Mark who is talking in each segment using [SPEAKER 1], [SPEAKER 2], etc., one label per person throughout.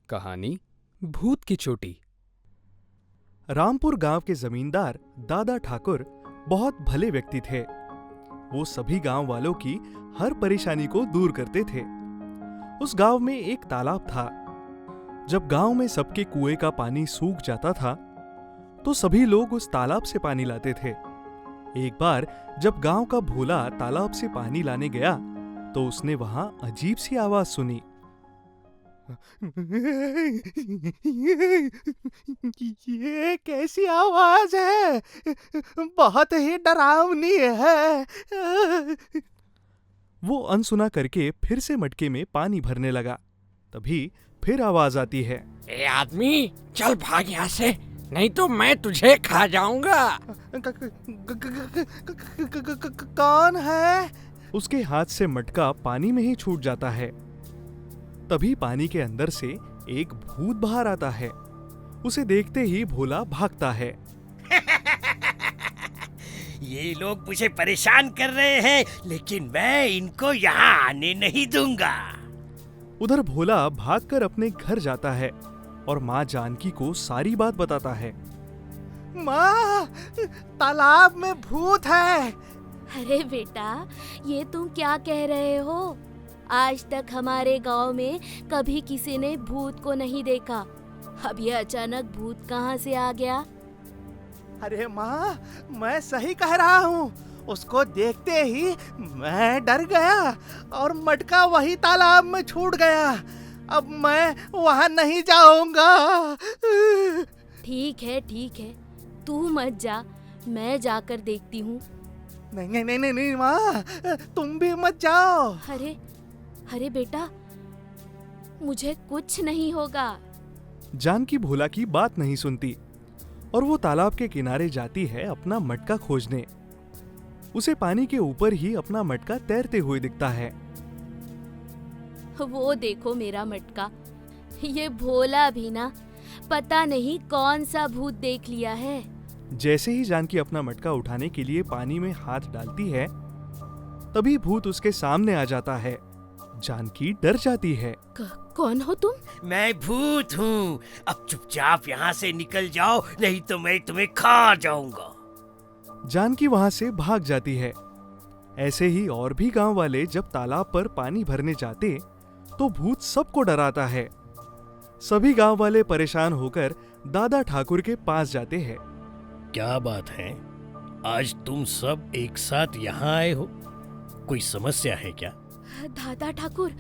[SPEAKER 1] कहानी भूत की चोटी।
[SPEAKER 2] रामपुर गांव के जमींदार दादा ठाकुर बहुत भले व्यक्ति थे। वो सभी गांव वालों की हर परेशानी को दूर करते थे। उस गांव में एक तालाब था। जब गांव में सबके कुएं का पानी सूख जाता था तो सभी लोग उस तालाब से पानी लाते थे। एक बार जब गांव का भोला तालाब से पानी लाने गया तो उसने वहां अजीब सी आवाज सुनी। ये कैसी आवाज है? बहुत ही डरावनी है। वो अनसुना करके फिर से मटके में पानी भरने लगा। तभी फिर आवाज आती है,
[SPEAKER 3] ए आदमी, चल भाग यहाँ से, नहीं तो मैं तुझे खा जाऊंगा।
[SPEAKER 2] कौन है? उसके हाथ से मटका पानी में ही छूट जाता है। तभी पानी के अंदर से एक भूत बाहर आता है। उसे देखते ही भोला भागता है।
[SPEAKER 3] ये लोग मुझे परेशान कर रहे हैं, लेकिन मैं इनको यहाँ आने नहीं दूंगा।
[SPEAKER 2] उधर भोला भागकर अपने घर जाता है और माँ जानकी को सारी बात बताता है। माँ, तालाब में भूत है।
[SPEAKER 4] अरे बेटा, ये तुम क्या कह रहे हो? आज तक हमारे गांव में कभी किसी ने भूत को नहीं देखा। अब ये अचानक भूत कहाँ से आ गया?
[SPEAKER 2] अरे माँ, मैं सही कह रहा हूँ। उसको देखते ही मैं डर गया और मटका वही तालाब में छूट गया। अब मैं वहाँ नहीं जाऊंगा।
[SPEAKER 4] ठीक है, तू मत जा, मैं जाकर देखती हूँ।
[SPEAKER 2] नहीं माँ, तुम भी मत जाओ।
[SPEAKER 4] अरे बेटा, मुझे कुछ नहीं होगा।
[SPEAKER 2] जानकी भोला की बात नहीं सुनती और वो तालाब के किनारे जाती है अपना मटका खोजने। उसे पानी के ऊपर ही अपना मटका तैरते हुए दिखता है।
[SPEAKER 4] वो देखो मेरा मटका। ये भोला भी ना, पता नहीं कौन सा भूत देख लिया है।
[SPEAKER 2] जैसे ही जानकी अपना मटका उठाने के लिए पानी में हाथ डालती है तभी भूत उसके सामने आ जाता है। जानकी डर जाती है।
[SPEAKER 4] कौन हो तुम?
[SPEAKER 3] मैं भूत हूँ। अब चुपचाप यहाँ से निकल जाओ, नहीं तो मैं तुम्हें खा जाऊंगा।
[SPEAKER 2] जानकी वहां से भाग जाती है। ऐसे ही और भी गांव वाले जब तालाब पर पानी भरने जाते तो भूत सबको डराता है। सभी गांव वाले परेशान होकर दादा ठाकुर के पास जाते हैं।
[SPEAKER 3] क्या बात है, आज तुम सब एक साथ यहाँ आए हो? कोई समस्या है क्या?
[SPEAKER 4] दादा ठाकुर,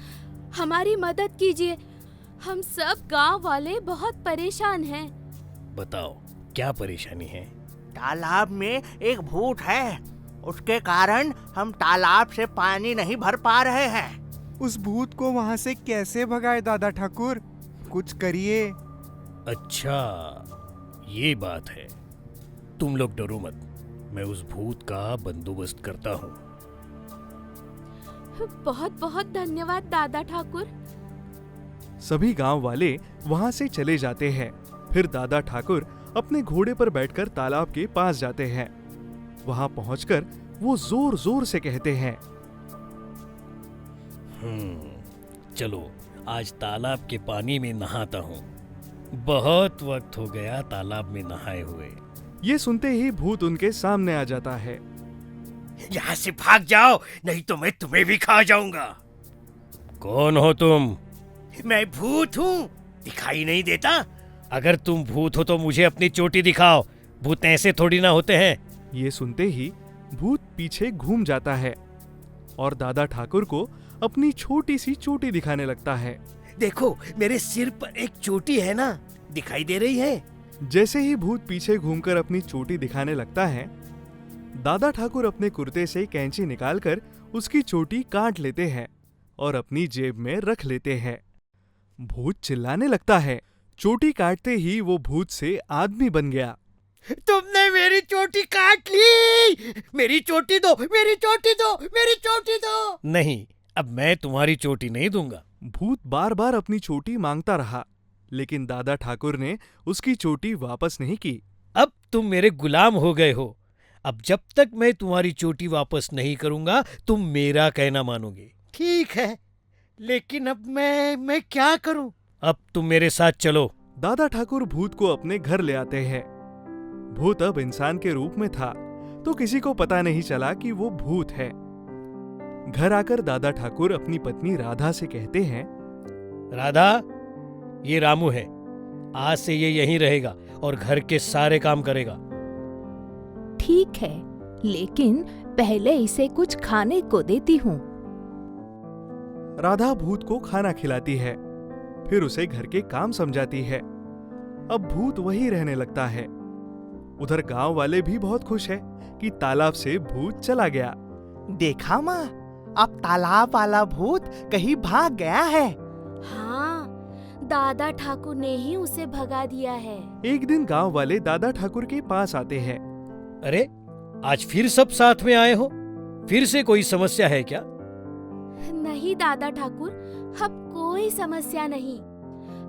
[SPEAKER 4] हमारी मदद कीजिए। हम सब गांव वाले बहुत परेशान हैं।
[SPEAKER 3] बताओ, क्या परेशानी है?
[SPEAKER 5] तालाब में एक भूत है। उसके कारण हम तालाब से पानी नहीं भर पा रहे हैं।
[SPEAKER 6] उस भूत को वहाँ से कैसे भगाए दादा ठाकुर? कुछ करिए।
[SPEAKER 3] अच्छा, ये बात है। तुम लोग डरो मत, मैं उस भूत का बंदोबस्त करता हूँ।
[SPEAKER 4] बहुत बहुत धन्यवाद दादा ठाकुर।
[SPEAKER 2] सभी गांव वाले वहां से चले जाते हैं। फिर दादा ठाकुर अपने घोड़े पर बैठकर तालाब के पास जाते हैं। वहां पहुंचकर वो जोर जोर से कहते हैं,
[SPEAKER 3] चलो आज तालाब के पानी में नहाता हूँ। बहुत वक्त हो गया तालाब में नहाए हुए।
[SPEAKER 2] ये सुनते ही भूत उनके सामने आ जाता है।
[SPEAKER 3] यहाँ से भाग जाओ, नहीं तो मैं तुम्हें भी खा जाऊंगा। कौन हो तुम? मैं भूत हूँ, दिखाई नहीं देता? अगर तुम भूत हो तो मुझे अपनी चोटी दिखाओ। भूत ऐसे थोड़ी ना होते हैं।
[SPEAKER 2] ये सुनते ही भूत पीछे घूम जाता है और दादा ठाकुर को अपनी छोटी सी चोटी दिखाने लगता है।
[SPEAKER 3] देखो, मेरे सिर पर एक चोटी है ना, दिखाई दे रही है?
[SPEAKER 2] जैसे ही भूत पीछे घूमकर अपनी चोटी दिखाने लगता है, दादा ठाकुर अपने कुर्ते से कैंची निकालकर उसकी चोटी काट लेते हैं और अपनी जेब में रख लेते हैं। भूत चिल्लाने लगता है। चोटी काटते ही वो भूत से आदमी बन गया।
[SPEAKER 3] तुमने मेरी चोटी काट ली! मेरी चोटी दो, मेरी चोटी दो, मेरी चोटी दो! नहीं, अब मैं तुम्हारी चोटी नहीं दूंगा।
[SPEAKER 2] भूत बार बार अपनी चोटी मांगता रहा, लेकिन दादा ठाकुर ने उसकी चोटी वापस नहीं की।
[SPEAKER 3] अब तुम मेरे गुलाम हो गए हो। अब जब तक मैं तुम्हारी चोटी वापस नहीं करूंगा, तुम मेरा कहना मानोगे। ठीक है, लेकिन अब मैं क्या करूं? अब तुम मेरे साथ चलो।
[SPEAKER 2] दादा ठाकुर भूत को अपने घर ले आते हैं। भूत अब इंसान के रूप में था, तो किसी को पता नहीं चला कि वो भूत है। घर आकर दादा ठाकुर अपनी पत्नी राधा से कहते हैं,
[SPEAKER 3] राधा, ये रामू है। आज से ये यहीं रहेगा और घर के सारे काम करेगा।
[SPEAKER 7] ठीक है, लेकिन पहले इसे कुछ खाने को देती हूँ।
[SPEAKER 2] राधा भूत को खाना खिलाती है, फिर उसे घर के काम समझाती है। अब भूत वही रहने लगता है। उधर गांव वाले भी बहुत खुश है कि तालाब से भूत चला गया।
[SPEAKER 5] देखा माँ, अब तालाब वाला भूत कहीं भाग गया है।
[SPEAKER 4] हाँ, दादा ठाकुर ने ही उसे भगा दिया है।
[SPEAKER 2] एक दिन गांव वाले दादा ठाकुर के पास आते हैं।
[SPEAKER 3] अरे, आज फिर सब साथ में आए हो? फिर से कोई समस्या है क्या?
[SPEAKER 4] नहीं दादा ठाकुर, अब कोई समस्या नहीं।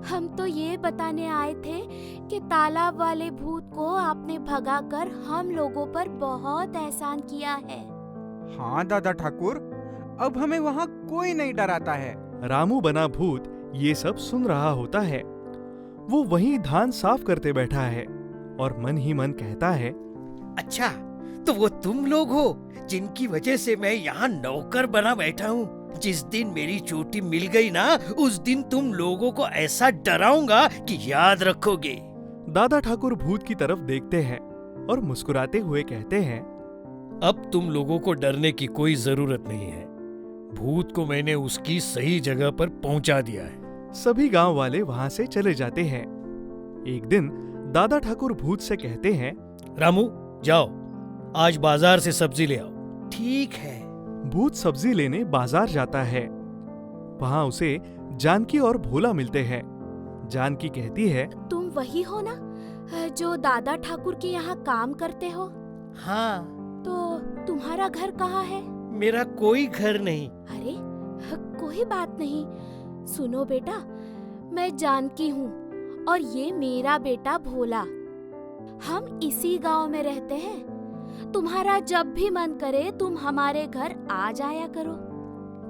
[SPEAKER 4] हम तो ये बताने आए थे कि तालाब वाले भूत को आपने भगाकर हम लोगों पर बहुत एहसान किया है।
[SPEAKER 6] हाँ दादा ठाकुर, अब हमें वहाँ कोई नहीं डराता है।
[SPEAKER 2] रामू बना भूत ये सब सुन रहा होता है। वो वहीं धान साफ करते बैठा है और मन ही मन कहता है,
[SPEAKER 3] अच्छा, तो वो तुम लोग हो जिनकी वजह से मैं यहाँ नौकर बना बैठा हूँ। जिस दिन मेरी चोटी मिल गई ना, उस दिन तुम लोगों को ऐसा डराऊंगा कि याद रखोगे।
[SPEAKER 2] दादा ठाकुर भूत की तरफ देखते हैं और मुस्कुराते हुए कहते हैं,
[SPEAKER 3] अब तुम लोगों को डरने की कोई जरूरत नहीं है। भूत को मैंने उसकी सही जगह पर पहुंचा दिया है।
[SPEAKER 2] सभी गांव वाले वहां से चले जाते हैं। एक दिन दादा ठाकुर भूत से कहते हैं,
[SPEAKER 3] रामू, जाओ, आज बाजार से सब्जी ले आओ।
[SPEAKER 5] ठीक है।
[SPEAKER 2] भूत सब्जी लेने बाजार जाता है। वहां उसे जानकी और भोला मिलते हैं। जानकी कहती है,
[SPEAKER 4] तुम वही हो ना जो दादा ठाकुर के यहाँ काम करते हो?
[SPEAKER 5] हाँ।
[SPEAKER 4] तो तुम्हारा घर कहाँ है?
[SPEAKER 3] मेरा कोई घर नहीं।
[SPEAKER 4] अरे, कोई बात नहीं। सुनो बेटा, मैं जानकी हूँ और ये मेरा बेटा भोला। हम इसी गांव में रहते हैं। तुम्हारा जब भी मन करे तुम हमारे घर आ जाया करो।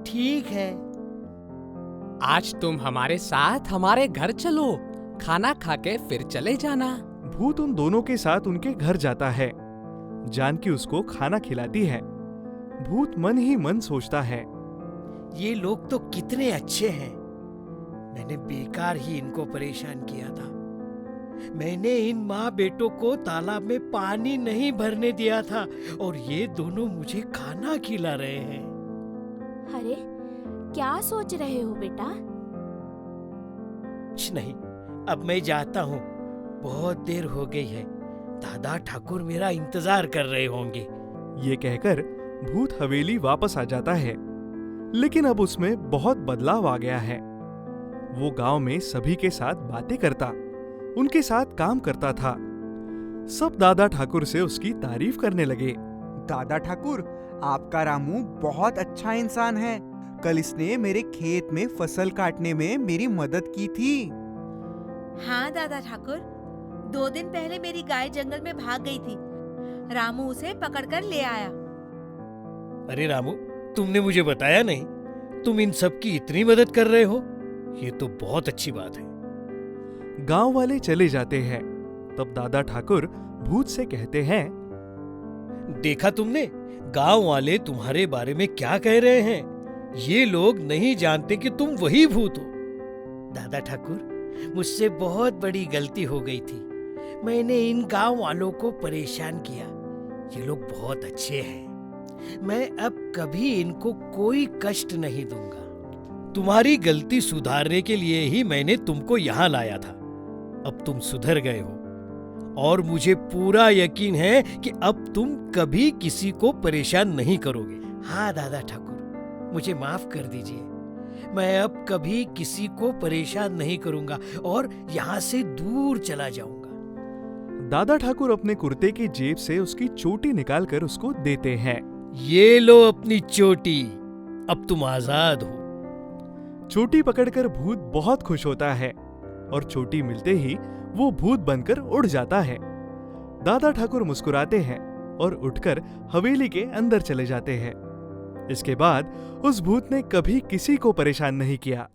[SPEAKER 5] ठीक है।
[SPEAKER 1] आज तुम हमारे साथ हमारे घर चलो, खाना खा के फिर चले जाना।
[SPEAKER 2] भूत उन दोनों के साथ उनके घर जाता है। जानकी उसको खाना खिलाती है। भूत मन ही मन सोचता है,
[SPEAKER 3] ये लोग तो कितने अच्छे हैं। मैंने बेकार ही इनको परेशान किया था। मैंने इन माँ बेटों को तालाब में पानी नहीं भरने दिया था और ये दोनों मुझे खाना खिला रहे हैं।
[SPEAKER 4] अरे, क्या सोच रहे हो बेटा?
[SPEAKER 3] कुछ नहीं, अब मैं जाता हूँ। बहुत देर हो गई है। दादा ठाकुर मेरा इंतजार कर रहे होंगे।
[SPEAKER 2] ये कहकर भूत हवेली वापस आ जाता है। लेकिन अब उसमें बहुत बदलाव आ गया है। वो गांव में सभी के साथ बातें करता, उनके साथ काम करता था। सब दादा ठाकुर से उसकी तारीफ करने लगे।
[SPEAKER 6] दादा ठाकुर, आपका रामू बहुत अच्छा इंसान है। कल इसने मेरे खेत में फसल काटने में मेरी मदद की थी।
[SPEAKER 8] हाँ दादा ठाकुर, 2 दिन पहले मेरी गाय जंगल में भाग गई थी। रामू उसे पकड़कर ले आया।
[SPEAKER 3] अरे रामू, तुमने मुझे बताया नहीं। तुम इन सब की इतनी मदद कर रहे हो, ये तो बहुत अच्छी बात है।
[SPEAKER 2] गांव वाले चले जाते हैं। तब दादा ठाकुर भूत से कहते हैं,
[SPEAKER 3] देखा तुमने, गांव वाले तुम्हारे बारे में क्या कह रहे हैं। ये लोग नहीं जानते कि तुम वही भूत हो। दादा ठाकुर, मुझसे बहुत बड़ी गलती हो गई थी। मैंने इन गांव वालों को परेशान किया। ये लोग बहुत अच्छे हैं। मैं अब कभी इनको कोई कष्ट नहीं दूंगा। तुम्हारी गलती सुधारने के लिए ही मैंने तुमको यहाँ लाया था। अब तुम सुधर गए हो और मुझे पूरा यकीन है कि अब तुम कभी किसी को परेशान नहीं करोगे। हाँ दादा ठाकुर, मुझे माफ कर दीजिए। मैं अब कभी किसी को परेशान नहीं करूंगा और यहाँ से दूर चला जाऊंगा।
[SPEAKER 2] दादा ठाकुर अपने कुर्ते की जेब से उसकी चोटी निकालकर उसको देते हैं।
[SPEAKER 3] ये लो अपनी चोटी, अब तुम आजाद हो।
[SPEAKER 2] चोटी पकड़कर भूत बहुत खुश होता है और चोटी मिलते ही वो भूत बनकर उड़ जाता है। दादा ठाकुर मुस्कुराते हैं और उठकर हवेली के अंदर चले जाते हैं। इसके बाद उस भूत ने कभी किसी को परेशान नहीं किया।